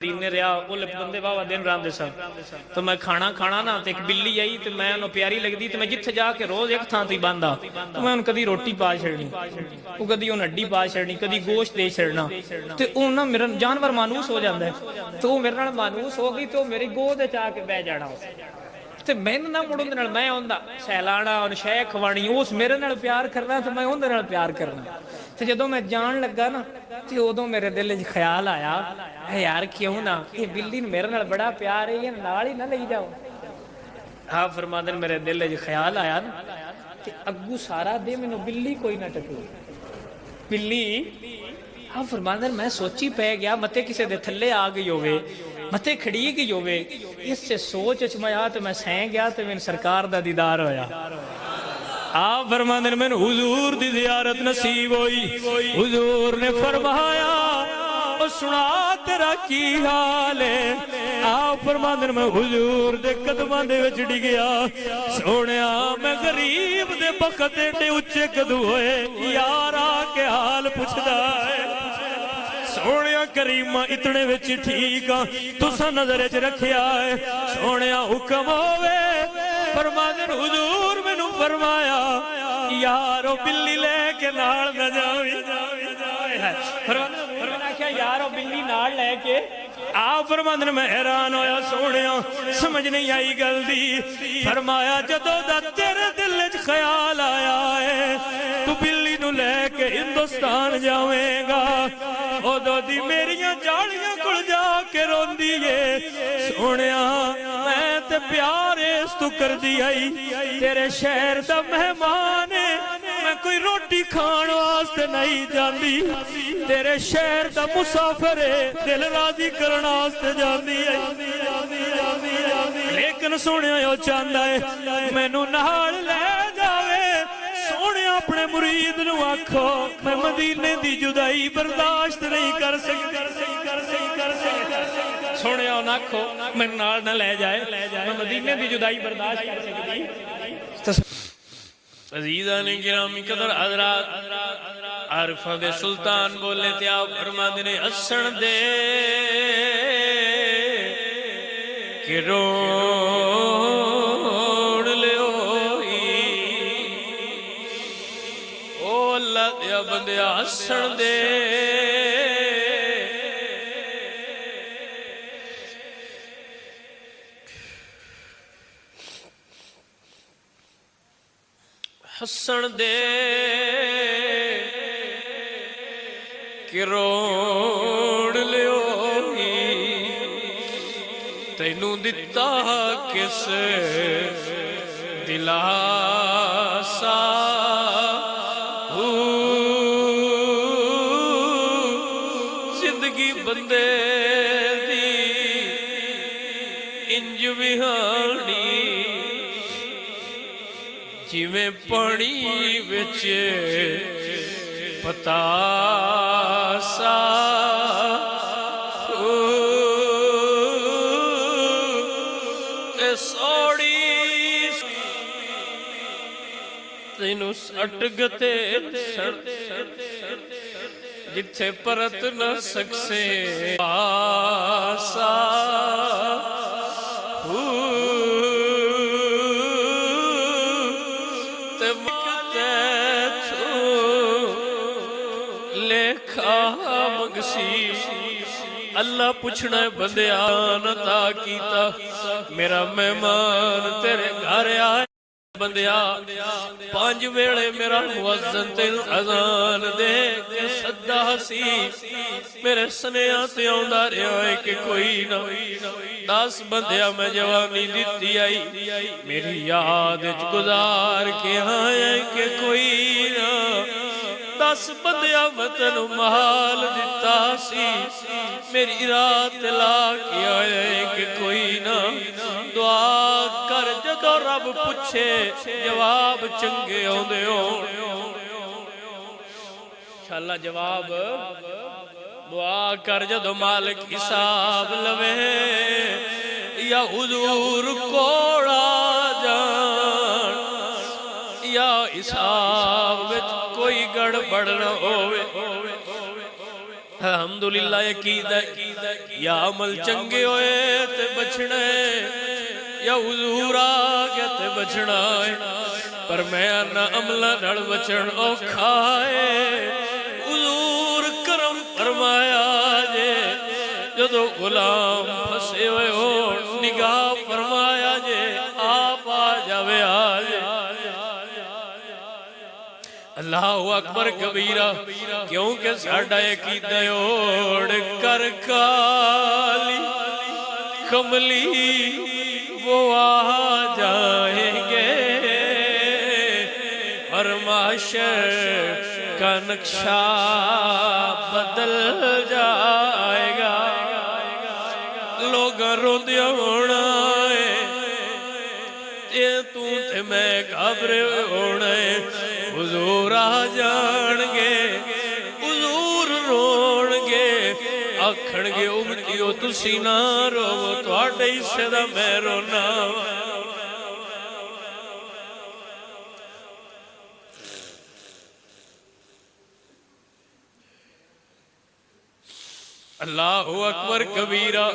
ने रहा वो बंदे वावा दिन रांदे सन तो मैं खाना खाना ना तो एक बिल्ली आई तो मैं उन्हें प्यारी लगती तो मैं जिथे जाके रोज एक थां ते बंदा तो मैं उन्हें कदी रोटी पा छड़नी वो कदी उन्हें हड्डी पा छड़नी कदी गोश्त दे छड़ना तो वो ना मेरा जानवर मानूस हो जाता है तो वो मेरे नाल मानूस हो गई तो मेरी गोद च आके बह जाना ते मैनू ना मुड़ उहदे नाल मैं उहदा सहलाना उन्हें शह खवानी उस मेरे नाल प्यार करना तो मैं उहदे नाल प्यार करना ते जदों मैं जान लगा ना ते उदों मेरे दिल च ख्याल आया यार क्यों ना ये बिल्ली मेरे नाल बड़ा प्यार है ये नाल ही ना ले जाओ। हाँ फरमादे मेरे दिल च ख्याल आया ना ते अग्गू सारा दे मैनू बिल्ली कोई ना टकरी बिल्ली। हाँ फरमादे मैं सोची पै गया मते किसी दे थल्ले आ गई होवे मते खड़ी गई होवे इससे सोच च मैं आ तो मैं सह गया तो मैंने सरकार दा दीदार होया। आप फरमाते मैंने हुजूर दी ज़ियारत नसीब हुई हुजूर ने फरमाया ओ सुना तेरा की हाल है। आप फरमाते मैं हुजूर दे कदमां दे विच डिगया सोहणिया मैं गरीब दे बखत एडे उच्चे कदू होए यारा के हाल पुछदा है सोहणिया करीमा इतने विच ठीक आ तुसां नजर च रखिया है सोहणिया हुक्म होवे फरमाते हुजूर मैनू फरमाया यारो बिल्ली लेके नाल न जावी आख्या यारो बिल्ली नाल लेके आ फरमाते मैं हैरान होया सोहणिया समझ नहीं आई गल दी फरमाया जदों दा तेरे दिल च ख्याल आया है तू बिल्ली नू लेके हिंदुस्तान जावेगा उदों दी मेरियां जालियां कोल जाके रोंदी है सोहणिया मैं ते प्यार इस तू कर दी आई तेरे शहर दा मेहमान है मैं कोई रोटी खाण वास्ते नहीं जांदी तेरे शहर दा मुसाफिर है दिल राजी करन वास्ते जांदी है लेकिन सोहणिया चाहंदा है मैनू नाल ले जावे सोहणे अपने मुरीद नू आखो मैं मदीने दी जुदाई बर्दाश्त नहीं कर सकदा सोहणे आखो मैनू नाल ना ले जाए मैं मदीने दी जुदाई बर्दाश्त कर सकदी। अजीज़ान गिरामी कदर हज़रात आरिफां दे सुल्तान बोले ते आप फरमांदे ने हसन दे कि रोण लियो ओ अल्लाह दे बंदे हसन दे हसन दे कि रोण लियो तैनू दिता किस दिलासा जिंदगी बंदे दी इंज विहानी जिवें पानी विच पतासा सोड़ी तैनू अटगते जिथे परत न सकसे आसा अल्लाह पुछना बंदिया नता कीता मेरा मेहमान तेरे घर आए बंदिया पांच वेले मेरा मुअज्जिन तेन अजान दे के सदा सी मेरे सनेहा ते आंदा रहा है कि कोई ना 10 बंदिया मैं जवानी दिती आई मेरी याद च गुजार के आया कि कोई ना 10 बंदिया मैं तेनू महाल दिता सी मेरी रात ला के आए कि कोई ना दुआ कर जदों रब पुछे जवाब चंगे आउंदे हो इंशाअल्लाह जवाब दुआ कर जदों मालिक हिसाब लवे या हुजूर कोड़ा जान या हिसाब विच कोई गड़बड़ न होवे। अल्हम्दुलिल्लाह یا عمل چنگے ہوئے تے بچنا ہے یا حضور آ گیا تے بچنا ہے پر میں آنا عملہ نڑ بچن اوکھا ہے حضور کرم فرمایا جے جدو غلام پھسے ہوئے ہو نگاہ فرمایا جے آپ آ جاوے آ جے اللہ اکبر کبیرہ کیونکہ ساڑھا عقیدہ اوڑ کر کالی کملی وہ آ جائیں گے اور معاشر کا نقشہ بدل جائے گا لوگ روندیا ہونا ہے تو تے میں گھبرے ہونا ہے حضور آ جان گے حضور رون گے آکھن گے امتیو تسی نہ رو تو آڈے حصے دا میں رونا اللہ اکبر کبیرہ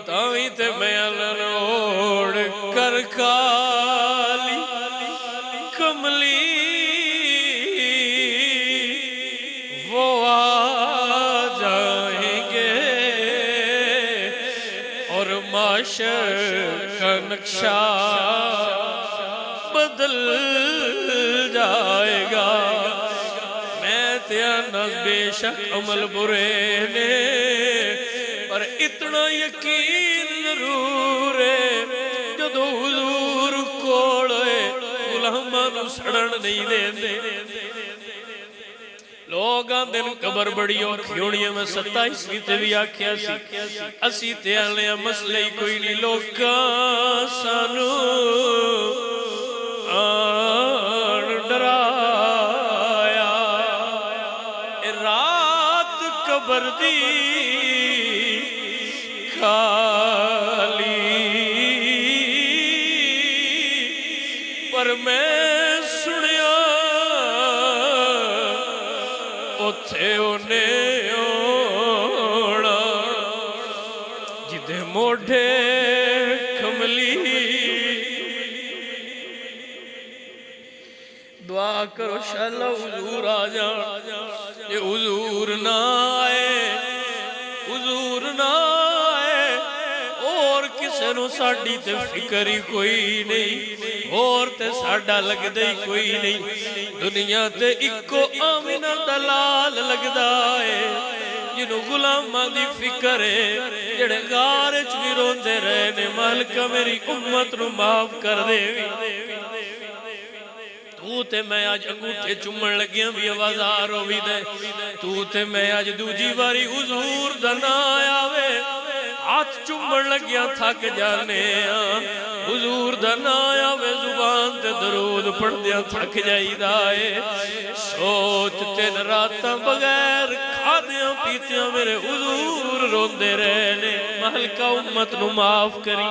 تاوی تے میں لوڑ کر کالی کملی وہ آ جائیں گے اور معاشر کا نقشہ بدل جائے گا میں تیانا بے شک عمل برے نے پر اتنا یقین ضرور ہے جدو حضور کوڑے غلاماں سڑن نہیں دے دے لوگاں دن قبر بڑی اوکھی ہونی ہے میں 27ویں تے بھی آکھیا سی اسی تے آلے مسئلے کوئی نہیں لوگاں سانو آن ڈرایا رات قبر دی خالی پر میں سنیا اتھے انہیں اوڑا جدے موڑے کملی دعا کرو شاءاللہ حضور آ جان یہ حضور نہ آئے حضور نہ آئے اور کسے نو ساڑی تے فکری کوئی نہیں اور تے ساڑا لگ دے کوئی نہیں دنیا تے اکو آمینہ دلال لگ دائے جنہوں غلامہ دی فکر ہے جڑے غارج بھی روندے رہنے مالکہ میری امت نو معاف کر دے تو تے میں آج انگوٹھے چمن لگیاں بھی آوازار ہوئی دے تو تے میں آج دوجی باری حضور دنا آیا وے ہاتھ چمن لگیاں تھک جانے حضور دنا آیا وے زبان تے درود پڑھ دیا تھک جائی دائے سوچ تین راتاں بغیر کھا دیاں پیتیاں میرے حضور روندے رہنے محل کا امت نو معاف کری